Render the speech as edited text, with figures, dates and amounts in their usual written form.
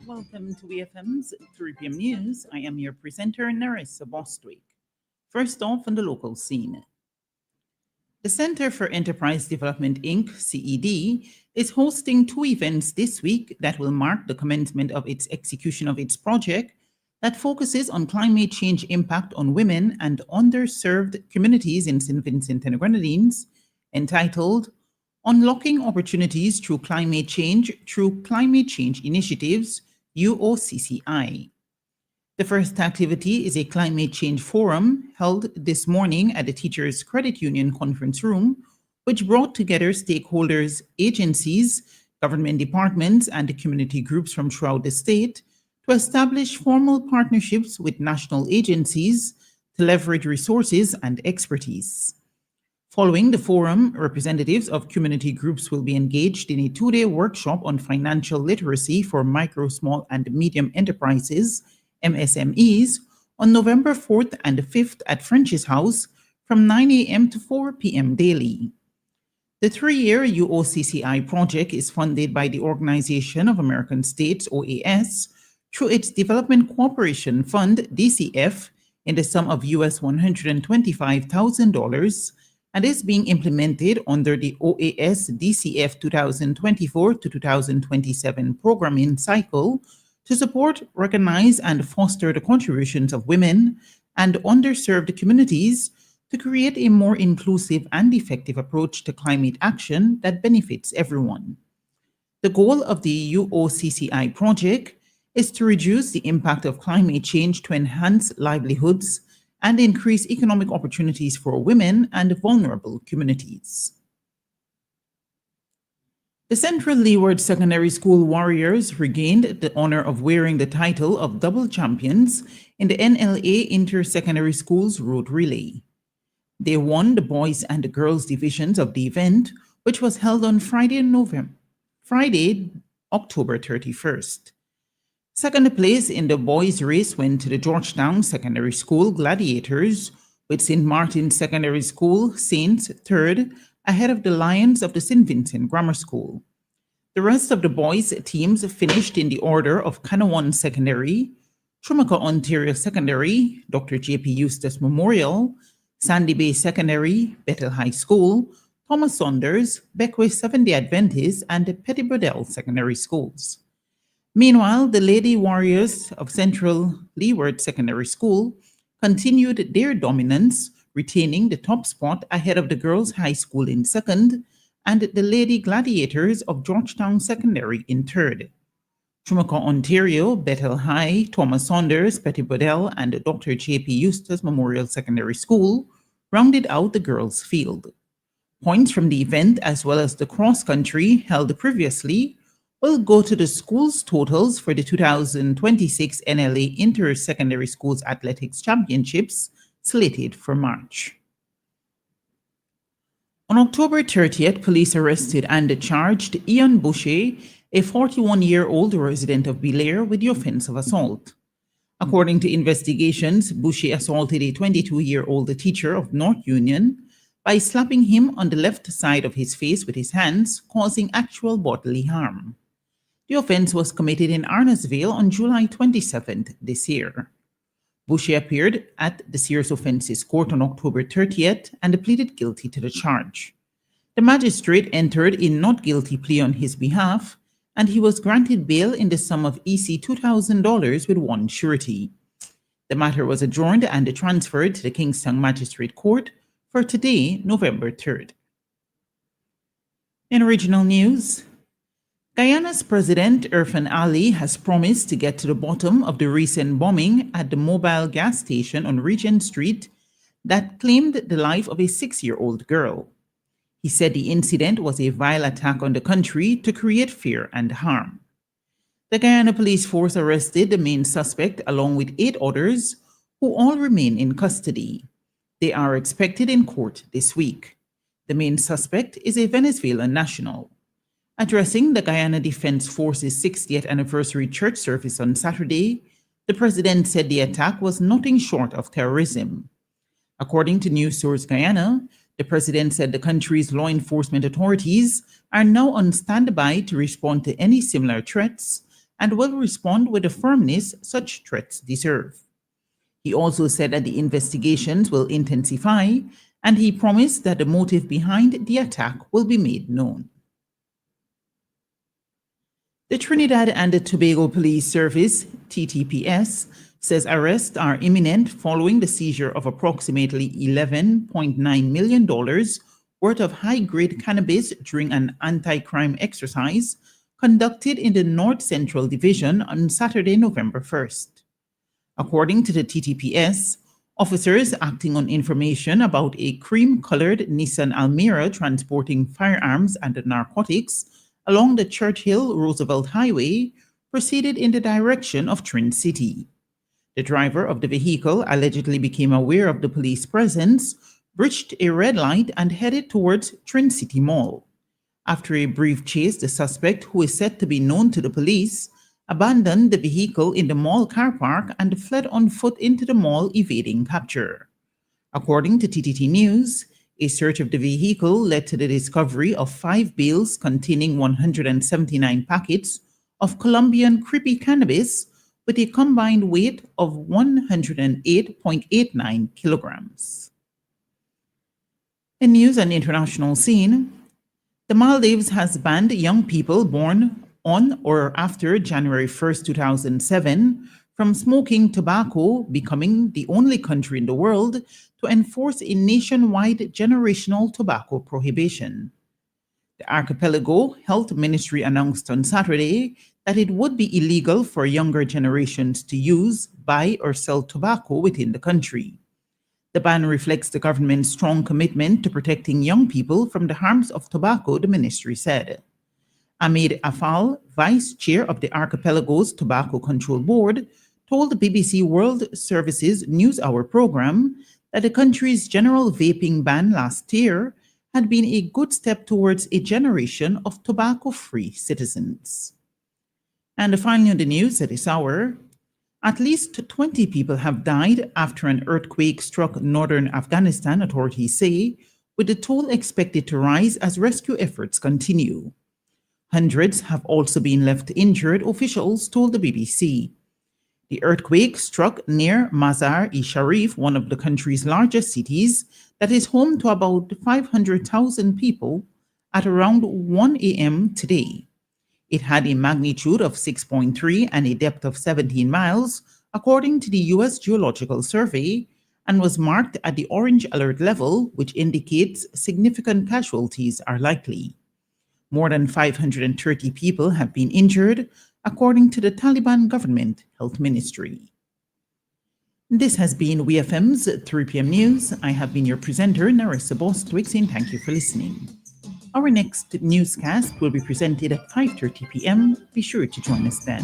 Welcome to EFM's 3 p.m. News. I am your presenter, Narissa Bostwick. First off, on the local scene. The Center for Enterprise Development Inc., CED, is hosting two events this week that will mark the commencement of its execution of its project that focuses on climate change impact on women and underserved communities in St. Vincent and Grenadines, entitled Unlocking Opportunities Through Climate Change Initiatives, UOCCI. The first activity is a climate change forum held this morning at the Teachers Credit Union conference room, which brought together stakeholders, agencies, government departments, and community groups from throughout the state to establish formal partnerships with national agencies to leverage resources and expertise. Following the forum, representatives of community groups will be engaged in a two-day workshop on financial literacy for micro, small, and medium enterprises, MSMEs, on November 4th and 5th at French's House from 9 a.m. to 4 p.m. daily. The three-year UOCCI project is funded by the Organization of American States, OAS, through its Development Cooperation Fund, DCF, in the sum of US $125,000, and is being implemented under the OAS DCF 2024 to 2027 programming cycle to support, recognize, and foster the contributions of women and underserved communities to create a more inclusive and effective approach to climate action that benefits everyone. The goal of the UOCCI project is to reduce the impact of climate change to enhance livelihoods and increase economic opportunities for women and vulnerable communities. The Central Leeward Secondary School Warriors regained the honor of wearing the title of double champions in the NLA Inter-Secondary Schools Road Relay. They won the boys and the girls divisions of the event, which was held on Friday, October 31st. Second place in the boys' race went to the Georgetown Secondary School Gladiators, with St. Martin's Secondary School Saints third, ahead of the Lions of the St. Vincent Grammar School. The rest of the boys' teams finished in the order of Canouan Secondary, Trumaca Ontario Secondary, Dr. J.P. Eustace Memorial, Sandy Bay Secondary, Bethel High School, Thomas Saunders, Beckwith Seventh-day Adventist, and Petty Burdell Secondary Schools. Meanwhile, the Lady Warriors of Central Leeward Secondary School continued their dominance, retaining the top spot ahead of the Girls High School in second and the Lady Gladiators of Georgetown Secondary in third. Trumaca, Ontario, Bethel High, Thomas Saunders, Petty Burdell, and Dr. J.P. Eustace Memorial Secondary School rounded out the girls' field. Points from the event, as well as the cross-country held previously, will go to the school's totals for the 2026 NLA Inter-Secondary Schools Athletics Championships slated for March. On October 30th, police arrested and charged Ian Boucher, a 41-year-old resident of Belair, with the offense of assault. According to investigations, Boucher assaulted a 22-year-old teacher of North Union by slapping him on the left side of his face with his hands, causing actual bodily harm. The offense was committed in Arnasville on July 27th this year. Boucher appeared at the Serious Offences Court on October 30th and pleaded guilty to the charge. The magistrate entered a not guilty plea on his behalf, and he was granted bail in the sum of EC $2,000 with one surety. The matter was adjourned and transferred to the Kingston Magistrate Court for today, November 3rd. In regional news, Guyana's President Irfan Ali has promised to get to the bottom of the recent bombing at the mobile gas station on Regent Street that claimed the life of a 6-year-old girl. He said the incident was a vile attack on the country to create fear and harm. The Guyana Police Force arrested the main suspect along with 8 others who all remain in custody. They are expected in court this week. The main suspect is a Venezuelan national. Addressing the Guyana Defense Force's 60th anniversary church service on Saturday, the president said the attack was nothing short of terrorism. According to News Source Guyana, the president said the country's law enforcement authorities are now on standby to respond to any similar threats and will respond with the firmness such threats deserve. He also said that the investigations will intensify, and he promised that the motive behind the attack will be made known. The Trinidad and Tobago Police Service, TTPS, says arrests are imminent following the seizure of approximately $11.9 million worth of high-grade cannabis during an anti-crime exercise conducted in the North Central Division on Saturday, November 1st. According to the TTPS, officers acting on information about a cream-colored Nissan Almera transporting firearms and narcotics along the Churchill-Roosevelt Highway proceeded in the direction of Trin City. The driver of the vehicle allegedly became aware of the police presence, bridged a red light, and headed towards Trin City Mall. After a brief chase, the suspect, who is said to be known to the police, abandoned the vehicle in the mall car park and fled on foot into the mall, evading capture. According to TTT News, a search of the vehicle led to the discovery of 5 bales containing 179 packets of Colombian creepy cannabis with a combined weight of 108.89 kilograms. In news and international scene, the Maldives has banned young people born on or after January 1st, 2007 from smoking tobacco, becoming the only country in the world to enforce a nationwide generational tobacco prohibition. The Archipelago Health Ministry announced on Saturday that it would be illegal for younger generations to use, buy, or sell tobacco within the country. The ban reflects the government's strong commitment to protecting young people from the harms of tobacco, the ministry said. Ahmed Afal, vice chair of the Archipelago's Tobacco Control Board, told the BBC World Service's NewsHour program that the country's general vaping ban last year had been a good step towards a generation of tobacco-free citizens. And finally on the news at this hour, at least 20 people have died after an earthquake struck northern Afghanistan, authorities say, with the toll expected to rise as rescue efforts continue. Hundreds have also been left injured, officials told the BBC. The earthquake struck near Mazar-e-Sharif, one of the country's largest cities, that is home to about 500,000 people, at around 1 a.m. today. It had a magnitude of 6.3 and a depth of 17 miles, according to the U.S. Geological Survey, and was marked at the orange alert level, which indicates significant casualties are likely. More than 530 people have been injured, according to the Taliban government health ministry. This has been WeFM's 3 p.m. news. I have been your presenter, Narissa Bostwick, saying thank you for listening. Our next newscast will be presented at 5:30 p.m. Be sure to join us then.